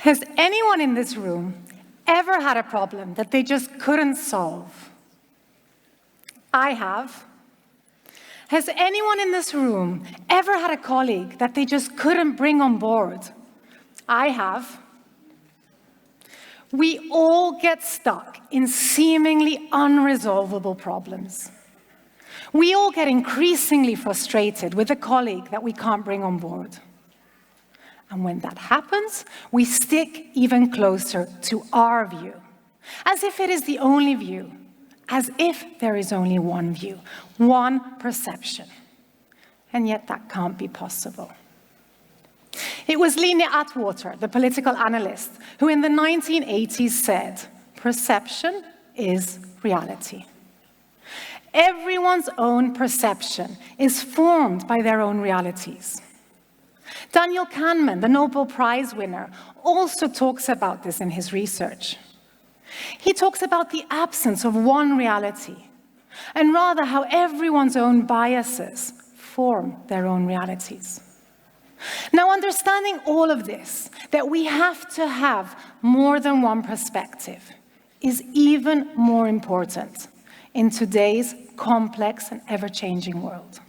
Has anyone in this room ever had a problem that they just couldn't solve? I have. Has anyone in this room ever had a colleague that they just couldn't bring on board? I have. We all get stuck in seemingly unresolvable problems. We all get increasingly frustrated with a colleague that we can't bring on board. And when that happens, we stick even closer to our view, as if it is the only view, as if there is only one view, one perception. And yet that can't be possible. It was Line Atwater, the political analyst, who in the 1980s said, "Perception is reality." Everyone's own perception is formed by their own realities. Daniel Kahneman, the Nobel Prize winner, also talks about this in his research. He talks about the absence of one reality, and rather how everyone's own biases form their own realities. Now, understanding all of this, that we have to have more than one perspective, is even more important in today's complex and ever-changing world.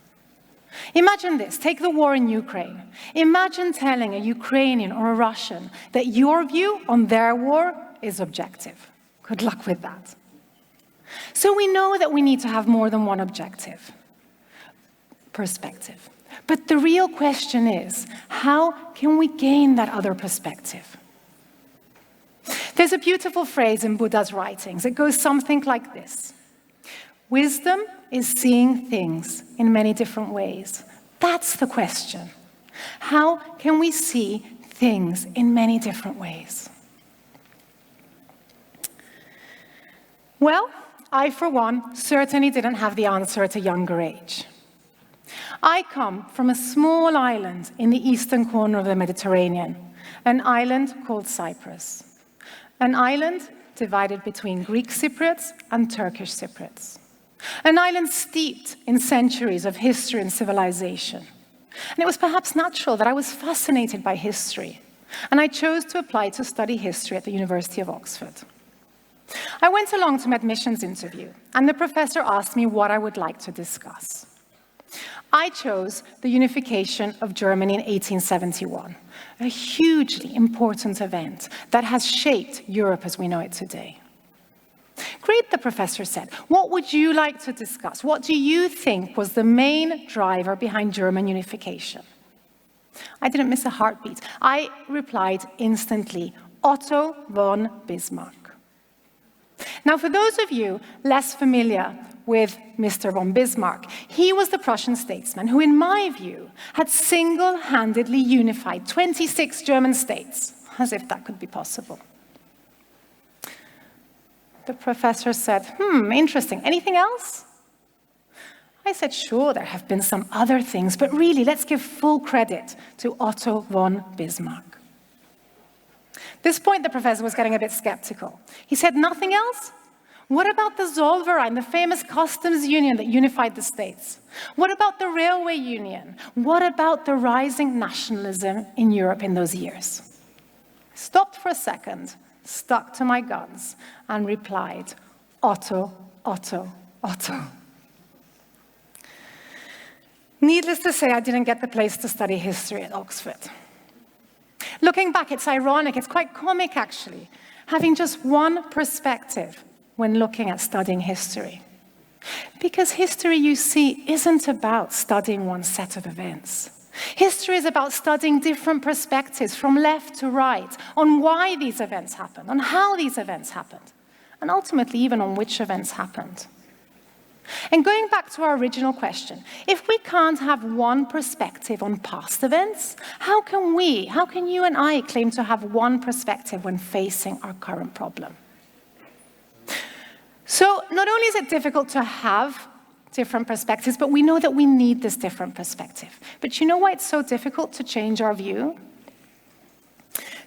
Imagine this, take the war in Ukraine. Imagine telling a Ukrainian or a Russian that your view on their war is objective. Good luck with that. So we know that we need to have more than one objective, perspective. But the real question is, how can we gain that other perspective? There's a beautiful phrase in Buddha's writings. It goes something like this. Wisdom is seeing things in many different ways. That's the question. How can we see things in many different ways? Well, I, for one, certainly didn't have the answer at a younger age. I come from a small island in the eastern corner of the Mediterranean, an island called Cyprus. An island divided between Greek Cypriots and Turkish Cypriots. An island steeped in centuries of history and civilization. And it was perhaps natural that I was fascinated by history, and I chose to apply to study history at the University of Oxford. I went along to my admissions interview, and the professor asked me what I would like to discuss. I chose the unification of Germany in 1871, a hugely important event that has shaped Europe as we know it today. Great, the professor said. What would you like to discuss? What do you think was the main driver behind German unification? I didn't miss a heartbeat. I replied instantly, Otto von Bismarck. Now, for those of you less familiar with Mr. von Bismarck, he was the Prussian statesman who, in my view, had single-handedly unified 26 German states, as if that could be possible. The professor said, interesting. Anything else? I said, sure, there have been some other things, but really, let's give full credit to Otto von Bismarck. At this point, the professor was getting a bit skeptical. He said, nothing else? What about the Zollverein, the famous customs union that unified the states? What about the railway union? What about the rising nationalism in Europe in those years? I stopped for a second, stuck to my guns, and replied, Otto, Otto, Otto. Needless to say, I didn't get the place to study history at Oxford. Looking back, it's ironic, it's quite comic actually, having just one perspective when looking at studying history. Because history, you see, isn't about studying one set of events. History is about studying different perspectives from left to right on why these events happened, on how these events happened, and ultimately even on which events happened. And going back to our original question, if we can't have one perspective on past events, how can you and I claim to have one perspective when facing our current problem? So not only is it difficult to have different perspectives, but we know that we need this different perspective. But you know why it's so difficult to change our view?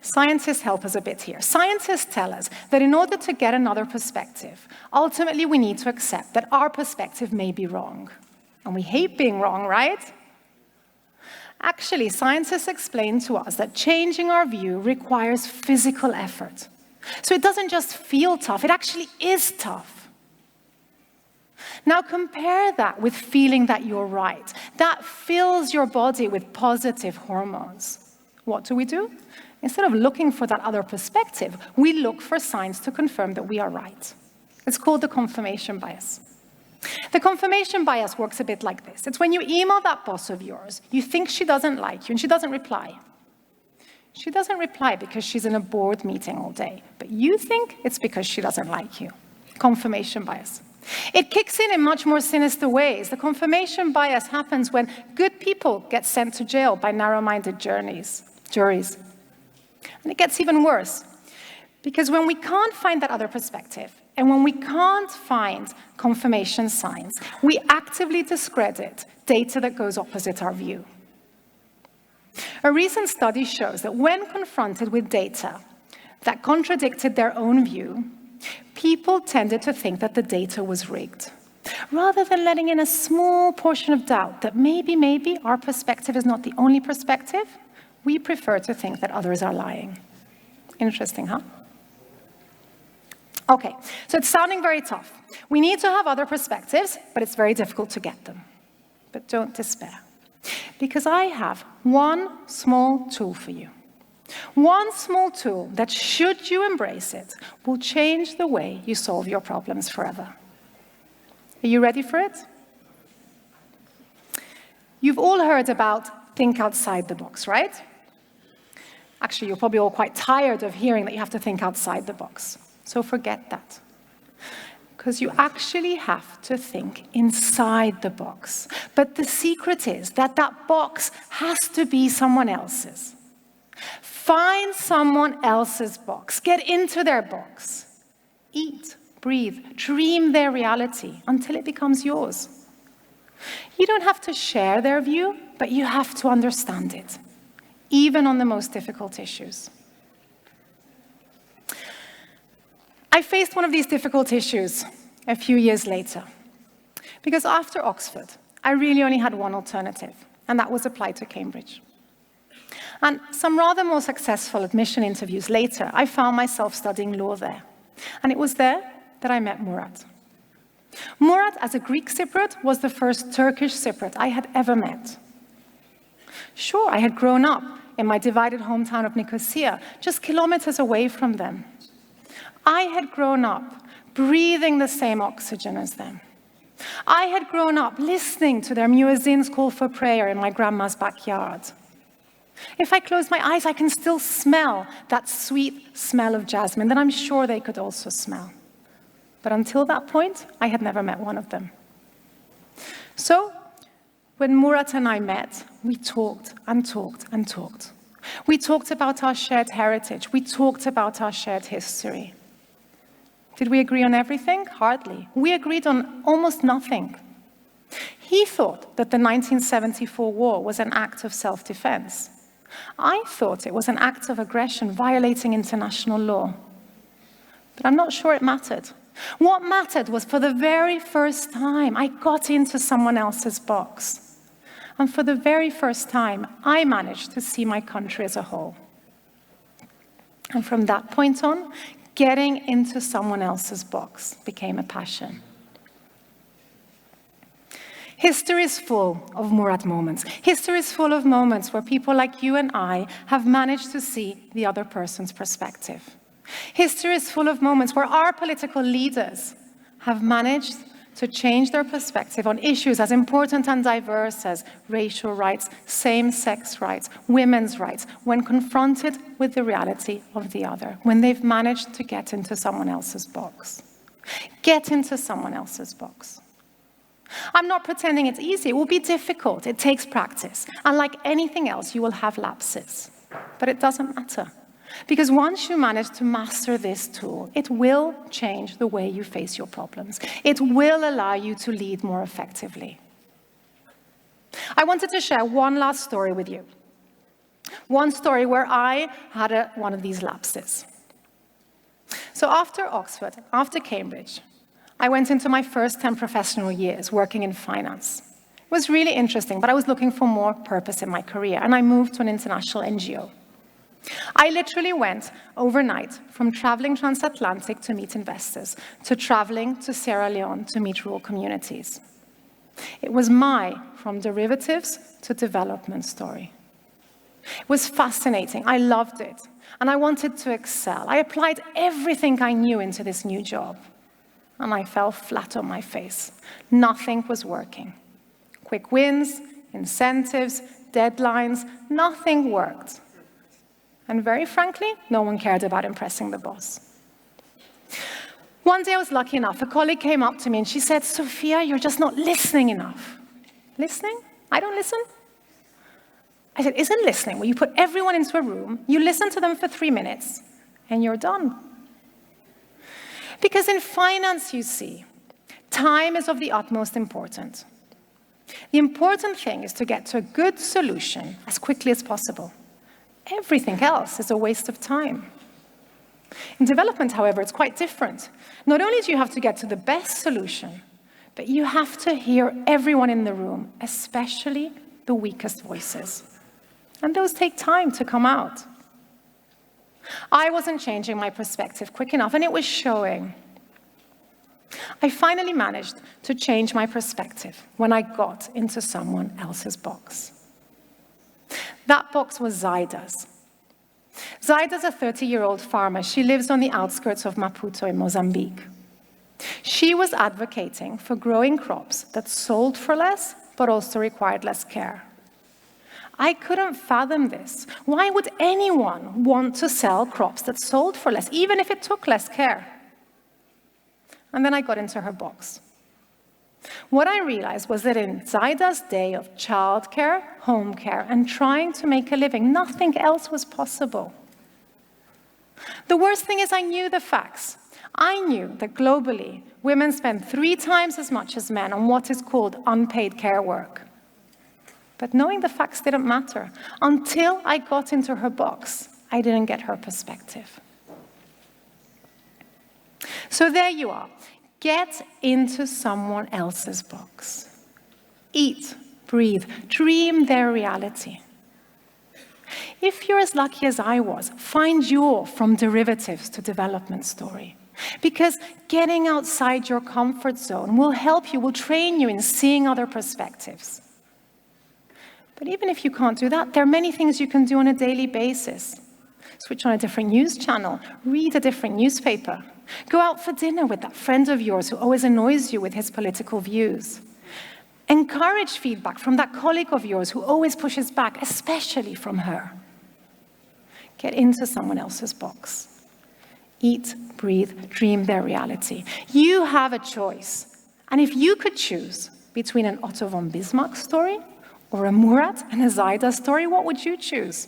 Scientists help us a bit here. Scientists tell us that in order to get another perspective, ultimately we need to accept that our perspective may be wrong. And we hate being wrong, right? Actually, scientists explain to us that changing our view requires physical effort. So it doesn't just feel tough, it actually is tough. Now compare that with feeling that you're right. That fills your body with positive hormones. What do? Instead of looking for that other perspective, we look for signs to confirm that we are right. It's called the confirmation bias. The confirmation bias works a bit like this. It's when you email that boss of yours, you think she doesn't like you, and she doesn't reply. She doesn't reply because she's in a board meeting all day, but you think it's because she doesn't like you. Confirmation bias. It kicks in much more sinister ways. The confirmation bias happens when good people get sent to jail by narrow-minded juries. And it gets even worse, because when we can't find that other perspective, and when we can't find confirmation signs, we actively discredit data that goes opposite our view. A recent study shows that when confronted with data that contradicted their own view, people tended to think that the data was rigged. Rather than letting in a small portion of doubt that maybe our perspective is not the only perspective, we prefer to think that others are lying. Interesting, huh? Okay, so it's sounding very tough. We need to have other perspectives, but it's very difficult to get them. But don't despair, because I have one small tool for you. One small tool that, should you embrace it, will change the way you solve your problems forever. Are you ready for it? You've all heard about think outside the box, right? Actually, you're probably all quite tired of hearing that you have to think outside the box. So forget that. Because you actually have to think inside the box. But the secret is that that box has to be someone else's. Find someone else's box. Get into their box. Eat, breathe, dream their reality until it becomes yours. You don't have to share their view, but you have to understand it, even on the most difficult issues. I faced one of these difficult issues a few years later, because after Oxford, I really only had one alternative, and that was apply to Cambridge. And some rather more successful admission interviews later, I found myself studying law there. And it was there that I met Murat. Murat, as a Greek Cypriot, was the first Turkish Cypriot I had ever met. Sure, I had grown up in my divided hometown of Nicosia, just kilometers away from them. I had grown up breathing the same oxygen as them. I had grown up listening to their muezzin's call for prayer in my grandma's backyard. If I close my eyes, I can still smell that sweet smell of jasmine that I'm sure they could also smell. But until that point, I had never met one of them. So, when Murat and I met, we talked and talked and talked. We talked about our shared heritage. We talked about our shared history. Did we agree on everything? Hardly. We agreed on almost nothing. He thought that the 1974 war was an act of self-defense. I thought it was an act of aggression violating international law. But I'm not sure it mattered. What mattered was, for the very first time, I got into someone else's box. And for the very first time, I managed to see my country as a whole. And from that point on, getting into someone else's box became a passion. History is full of Murat moments. History is full of moments where people like you and I have managed to see the other person's perspective. History is full of moments where our political leaders have managed to change their perspective on issues as important and diverse as racial rights, same-sex rights, women's rights, when confronted with the reality of the other, when they've managed to get into someone else's box. Get into someone else's box. I'm not pretending it's easy. It will be difficult. It takes practice. And like anything else, you will have lapses. But it doesn't matter. Because once you manage to master this tool, it will change the way you face your problems. It will allow you to lead more effectively. I wanted to share one last story with you. One story where I had one of these lapses. So after Oxford, after Cambridge, I went into my first 10 professional years working in finance. It was really interesting, but I was looking for more purpose in my career, and I moved to an international NGO. I literally went overnight from traveling transatlantic to meet investors, to traveling to Sierra Leone to meet rural communities. It was my from derivatives to development story. It was fascinating. I loved it, and I wanted to excel. I applied everything I knew into this new job, and I fell flat on my face. Nothing was working. Quick wins, incentives, deadlines, nothing worked. And very frankly, no one cared about impressing the boss. One day I was lucky enough, a colleague came up to me and she said, "Sofia, you're just not listening enough." Listening? I don't listen? I said, "Isn't listening where you put everyone into a room, you listen to them for 3 minutes, and you're done?" Because in finance, you see, time is of the utmost importance. The important thing is to get to a good solution as quickly as possible. Everything else is a waste of time. In development, however, it's quite different. Not only do you have to get to the best solution, but you have to hear everyone in the room, especially the weakest voices. And those take time to come out. I wasn't changing my perspective quick enough, and it was showing. I finally managed to change my perspective when I got into someone else's box. That box was Zaida's. Zaida's a 30-year-old farmer. She lives on the outskirts of Maputo in Mozambique. She was advocating for growing crops that sold for less, but also required less care. I couldn't fathom this. Why would anyone want to sell crops that sold for less, even if it took less care? And then I got into her box. What I realized was that in Zaida's day of childcare, home care, and trying to make a living, nothing else was possible. The worst thing is I knew the facts. I knew that globally, women spend 3 times as much as men on what is called unpaid care work. But knowing the facts didn't matter. Until I got into her box, I didn't get her perspective. So there you are. Get into someone else's box. Eat, breathe, dream their reality. If you're as lucky as I was, find your from derivatives to development story. Because getting outside your comfort zone will help you, will train you in seeing other perspectives. But even if you can't do that, there are many things you can do on a daily basis. Switch on a different news channel, read a different newspaper. Go out for dinner with that friend of yours who always annoys you with his political views. Encourage feedback from that colleague of yours who always pushes back, especially from her. Get into someone else's box. Eat, breathe, dream their reality. You have a choice. And if you could choose between an Otto von Bismarck story or a Murat and a Zaida story, what would you choose?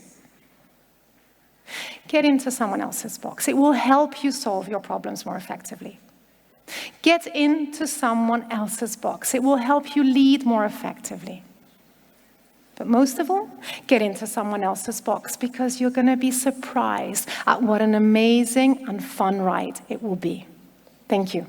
Get into someone else's box. It will help you solve your problems more effectively. Get into someone else's box. It will help you lead more effectively. But most of all, get into someone else's box because you're going to be surprised at what an amazing and fun ride it will be. Thank you.